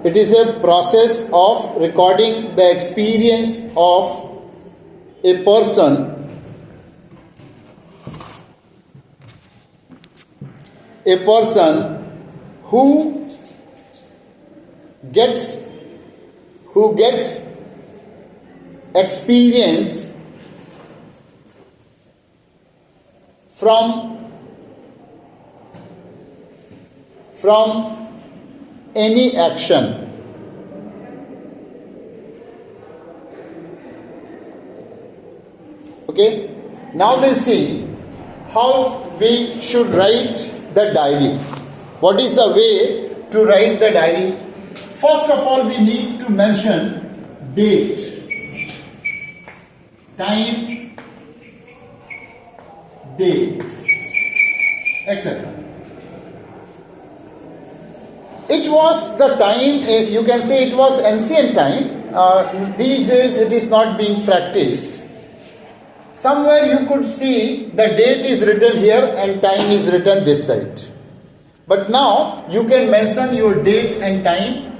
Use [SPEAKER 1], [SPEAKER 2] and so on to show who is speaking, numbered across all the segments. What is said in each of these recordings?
[SPEAKER 1] It is a process of recording the experience of a person who gets experience from any action. Okay, now we'll see how we should write the diary. What is the way to write the diary? First of all, we need to mention date, time, day, etc. It was the time, you can say it was ancient time. These days it is not being practiced. Somewhere you could see the date is written here and time is written this side. But now you can mention your date and time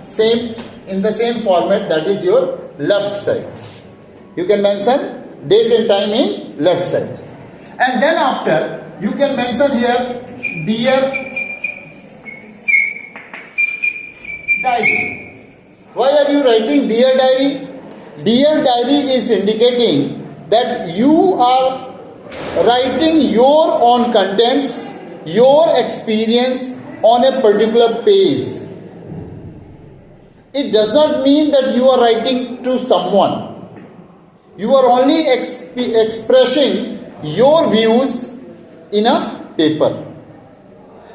[SPEAKER 1] in the same format, that is your left side. You can mention date and time in left side. And then after you can mention here dear diary. Why are you writing dear diary? Dear diary is indicating that you are writing your own contents, your experience on a particular page. It does not mean that you are writing to someone. You are only expressing your views in a paper,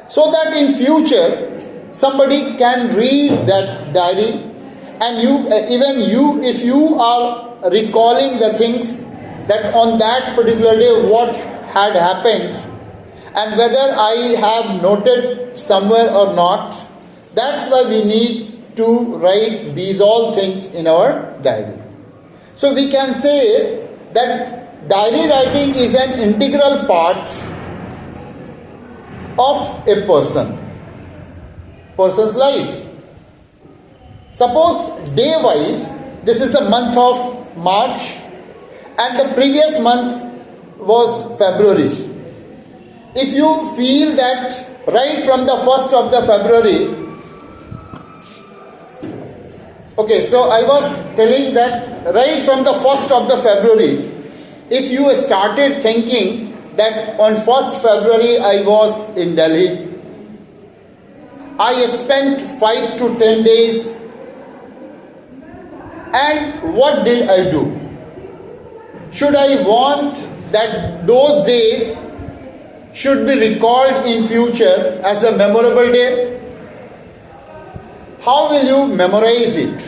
[SPEAKER 1] so that in future somebody can read that diary, and if you are recalling the things that on that particular day what had happened and whether I have noted somewhere or not, that's why we need to write these all things in our diary. So we can say that diary writing is an integral part of a person's life. Suppose day wise, this is the month of March and the previous month was February. If you feel that right from the 1st of the February, okay, so I was telling that right from the 1st of the February, if you started thinking that on 1st February I was in Delhi, I spent 5 to 10 days, and what did I do? Should I want that those days should be recalled in future as a memorable day? How will you memorize it?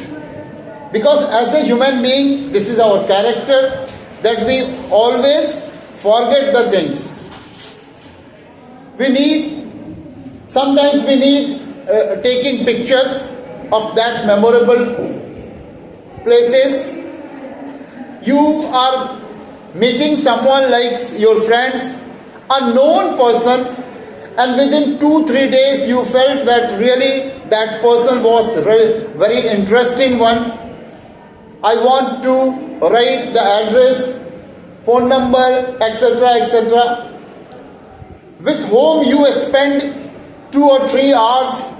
[SPEAKER 1] Because as a human being, this is our character, that we always forget the things. Sometimes we need taking pictures of that memorable places. You are meeting someone like your friends, a known person, and within 2-3 days you felt that really that person was very interesting one. I want to write the address, phone number, etc., etc. With whom you spend 2 or 3 hours,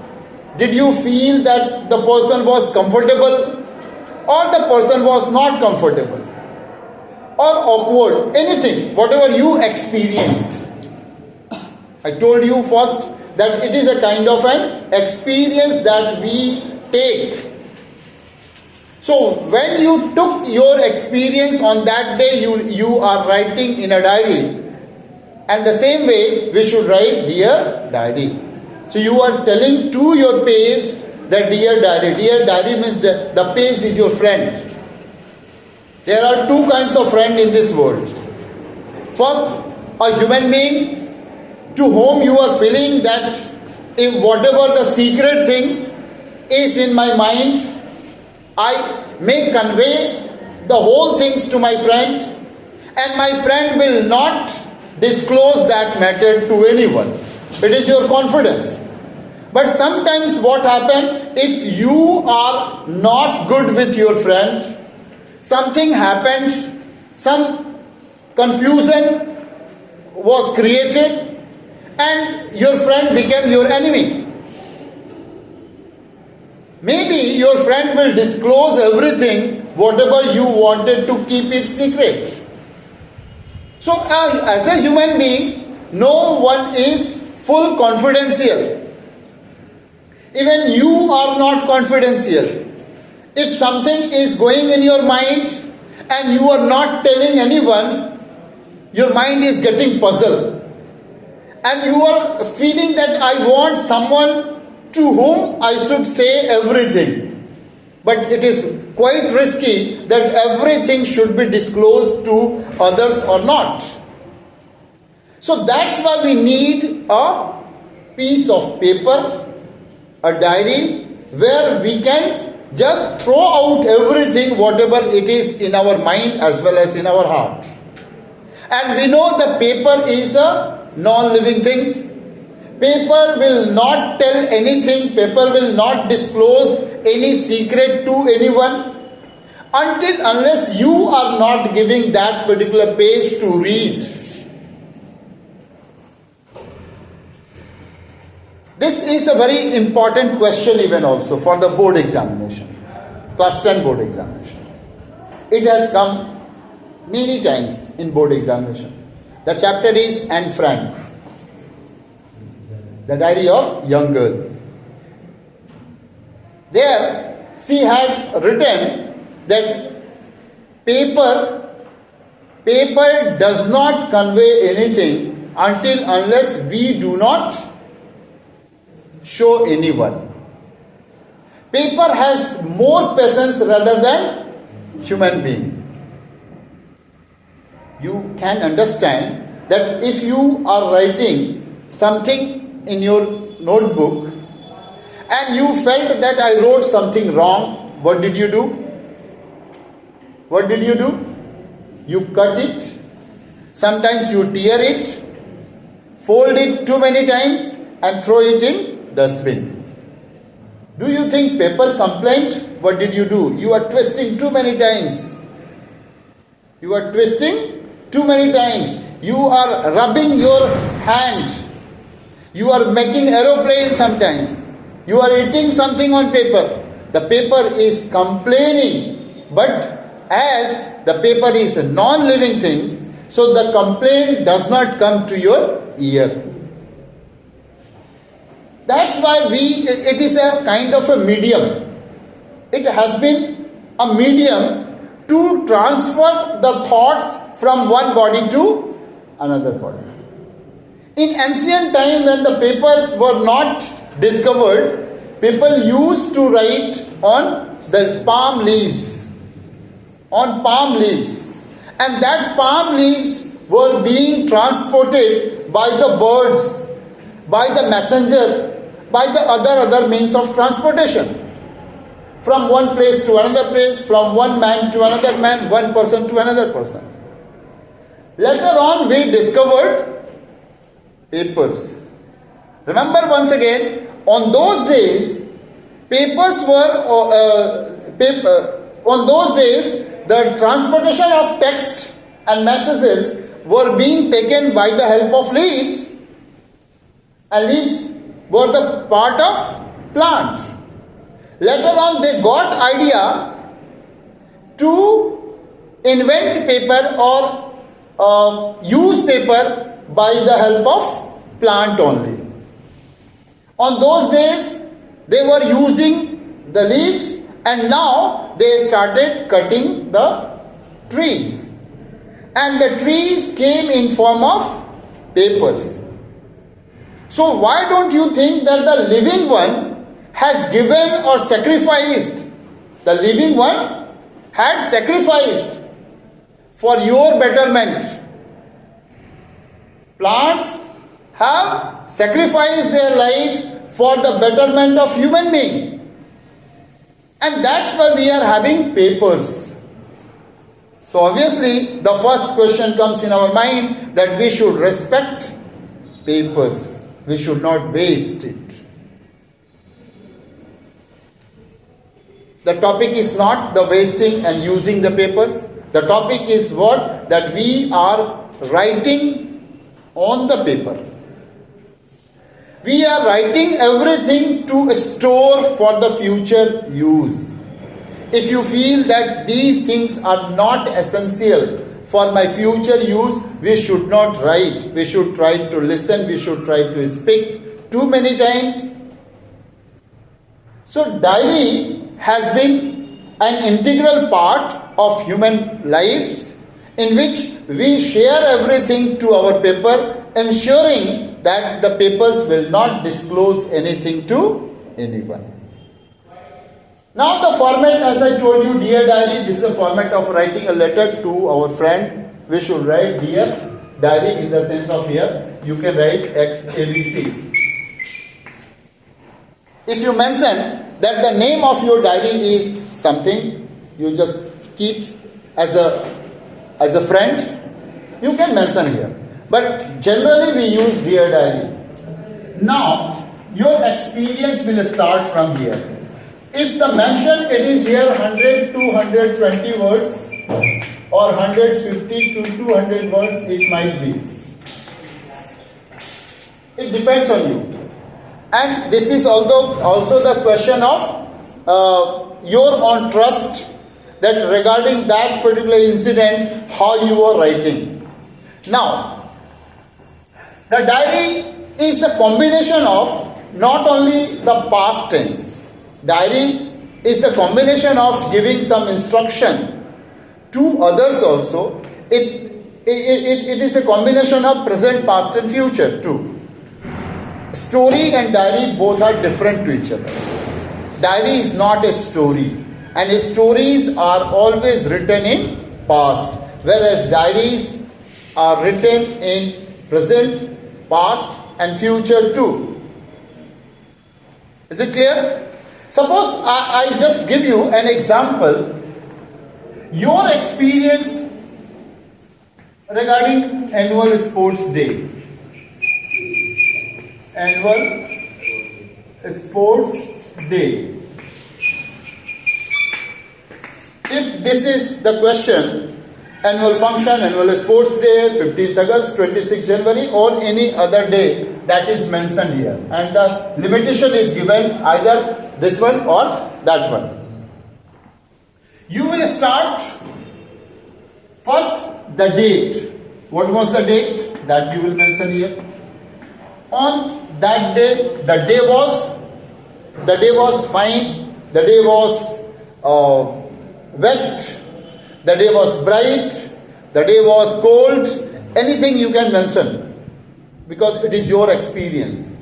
[SPEAKER 1] did you feel that the person was comfortable or the person was not comfortable or awkward, anything, whatever you experienced? I told you first that it is a kind of an experience that we take. So when you took your experience on that day, you are writing in a diary. And the same way we should write dear diary. So you are telling to your page that dear diary. Dear diary means the page is your friend. There are 2 kinds of friend in this world. First, a human being to whom you are feeling that if whatever the secret thing is in my mind, I may convey the whole things to my friend, and my friend will not disclose that matter to anyone. It is your confidence. But sometimes what happens, if you are not good with your friend, something happens, some confusion was created, and your friend became your enemy. Maybe your friend will disclose everything, whatever you wanted to keep it secret. So as a human being, no one is full confidential. Even you are not confidential. If something is going in your mind and you are not telling anyone, your mind is getting puzzled. And you are feeling that I want someone to whom I should say everything. But it is quite risky that everything should be disclosed to others or not. So that's why we need a piece of paper, a diary, where we can just throw out everything, whatever it is in our mind as well as in our heart. And we know the paper is a non-living thing. Paper will not tell anything, paper will not disclose any secret to anyone unless you are not giving that particular page to read. This is a very important question even also for the board examination, class 10 board examination. It has come many times in board examination. The chapter is Anne Frank, the diary of young girl. There she had written that paper does not convey anything unless we do not show anyone. Paper has more presence rather than human being. You can understand that if you are writing something in your notebook and you felt that I wrote something wrong, what did you do? What did you do? You cut it. Sometimes you tear it, fold it too many times and throw it in dustbin. Do you think paper complained? What did you do? You are twisting too many times. You are twisting too many times. You are rubbing your hand. You are making aeroplane sometimes. You are eating something on paper. The paper is complaining. But as the paper is a non-living thing, so the complaint does not come to your ear. That's why it is a kind of a medium. It has been a medium to transfer the thoughts from one body to another body. In ancient time, when the papers were not discovered, people used to write on the palm leaves. On palm leaves. And that palm leaves were being transported by the birds, by the messenger, by the other means of transportation. From one place to another place, from one man to another man, one person to another person. Later on, we discovered papers. Remember once again, on those days, the transportation of text and messages were being taken by the help of leaves. And leaves were the part of plant. Later on, they got idea to invent paper or use paper by the help of plant only. On those days, they were using the leaves, and now they started cutting the trees. And the trees came in form of papers. So why don't you think that the living one has given or sacrificed? The living one had sacrificed for your betterment. Plants have sacrificed their life for the betterment of human being. And that's why we are having papers. So obviously the first question comes in our mind that we should respect papers. We should not waste it. The topic is not the wasting and using the papers. The topic is what? That we are writing on the paper. We are writing everything to store for the future use. If you feel that these things are not essential for my future use, we should not write. We should try to listen. We should try to speak too many times. So diary has been an integral part of human lives in which we share everything to our paper, ensuring that the papers will not disclose anything to anyone. Now the format, as I told you, Dear Diary, this is the format of writing a letter to our friend. We should write Dear Diary in the sense of here, you can write X, ABC. If you mention that the name of your diary is something, you just keep as a friend, you can mention here. But generally we use Dear Diary. Now, your experience will start from here. If the mention it is here 100 to 120 words or 150 to 200 words, it might be. It depends on you. And this is also the question of your own trust that regarding that particular incident, how you are writing. Now, the diary is the combination of not only the past tense. Diary is the combination of giving some instruction to others also. It is a combination of present, past and future too. Story and diary both are different to each other. Diary is not a story, and stories are always written in past, whereas diaries are written in present, past and future too. Is it clear? Suppose I just give you an example. Your experience regarding annual sports day. Annual sports day. If this is the question, annual function, annual sports day, 15th August, 26th January or any other day that is mentioned here, and the limitation is given either this one or that one. You will start first the date. What was the date that you will mention here? On that day, the day was fine, the day was wet, the day was bright, the day was cold, anything you can mention because it is your experience.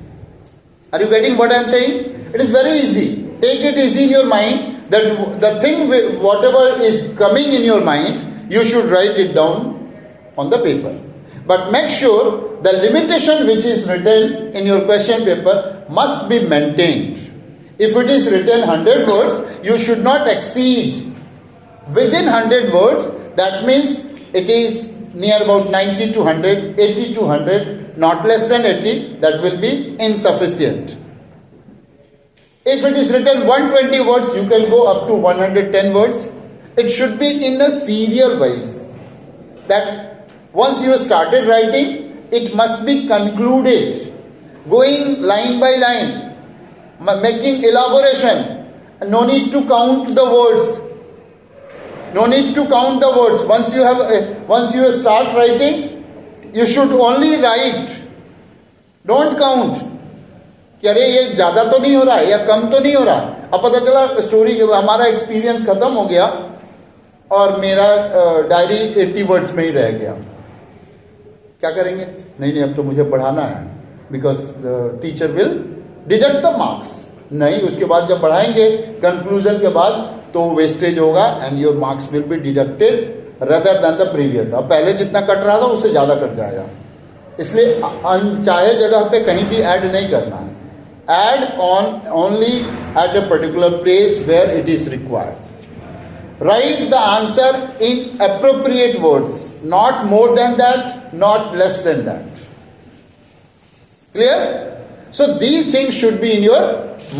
[SPEAKER 1] Are you getting what I am saying? It is very easy. Take it easy in your mind that the thing, whatever is coming in your mind, you should write it down on the paper. But make sure the limitation which is written in your question paper must be maintained. If it is written 100 words, you should not exceed within 100 words. That means it is near about 90 to 100, 80 to 100, not less than 80. That will be insufficient. If it is written 120 words, you can go up to 110 words. It should be in a serial wise. That once you started writing, it must be concluded. Going line by line, making elaboration. No need to count the words. No need to count the words. Once you start writing, you should only write. Don't count. कि अरे ये ज़्यादा तो नहीं हो रहा है या कम तो नहीं हो रहा. अब पता चला स्टोरी हमारा एक्सपीरियंस ख़त्म हो गया और मेरा डायरी 80 वर्ड्स में ही रह गया. क्या करेंगे? नहीं अब तो मुझे बढ़ाना है because the teacher will deduct the marks. नहीं, उसके बाद जब बढ़ाएंगे कंक्लूजन के बाद तो वेस्टेज होगा and your marks will be deducted rather than the previous. अब पहले जितना कट रहा था उससे ज़्यादा कट जाएगा. इसलिए अनचाहे जगह पे कहीं भी ऐड नहीं करना है. Add on only at a particular place where it is required. Write the answer in appropriate words, not more than that, not less than that. Clear? So these things should be in your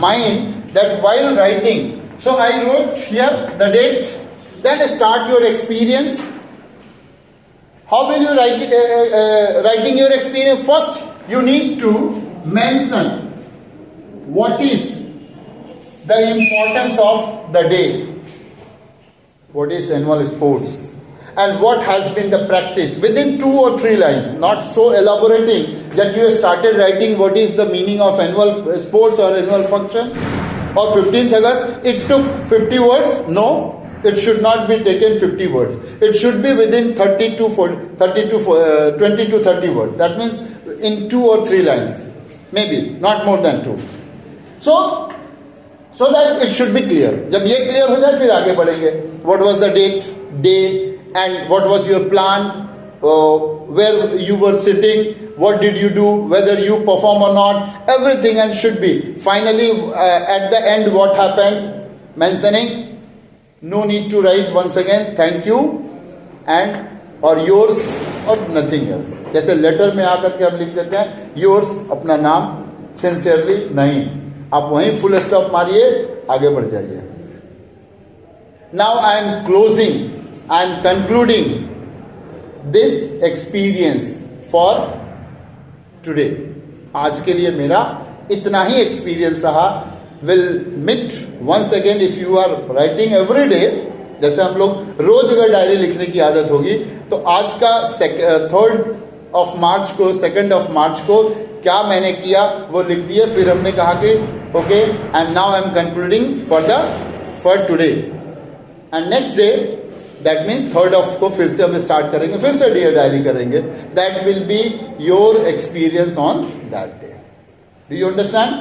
[SPEAKER 1] mind, that while writing, So I wrote here the date. Then start your experience. How will you writing your experience? First, you need to mention what is the importance of the day. What is annual sports? And what has been the practice within 2 or 3 lines, not so elaborating that you have started writing what is the meaning of annual sports or annual function or 15th August. It took 50 words. No, it should not be taken 50 words. It should be within 20 to 30 words. That means in 2 or 3 lines, maybe not more than 2. So that it should be clear. जब ये clear हो जाए फिर आगे बढ़ेंगे. What was the date, day, and what was your plan? Where you were sitting? What did you do? Whether you perform or not? Everything, and should be. Finally, at the end, what happened? Mentioning. No need to write once again. Thank you, and or yours or nothing else. जैसे letter में आकर के हम लिख देते हैं yours, अपना नाम, sincerely नहीं. आप वहीं फुल स्टॉप मारिए, आगे बढ़ जाइए. Now I am closing, I am concluding this experience for today. आज के लिए मेरा इतना ही एक्सपीरियंस रहा. Will meet once again if you are writing every day. जैसे हम लोग रोज अगर डायरी लिखने की आदत होगी तो आज का 3rd of March को 2nd of March को क्या मैंने किया वो लिख दिए. फिर हमने कहा कि okay and now I am concluding for today and next day, that means 3rd of को फिर से हम स्टार्ट करेंगे, फिर से डियर डायरी करेंगे. That will be your experience on that day. Do you understand?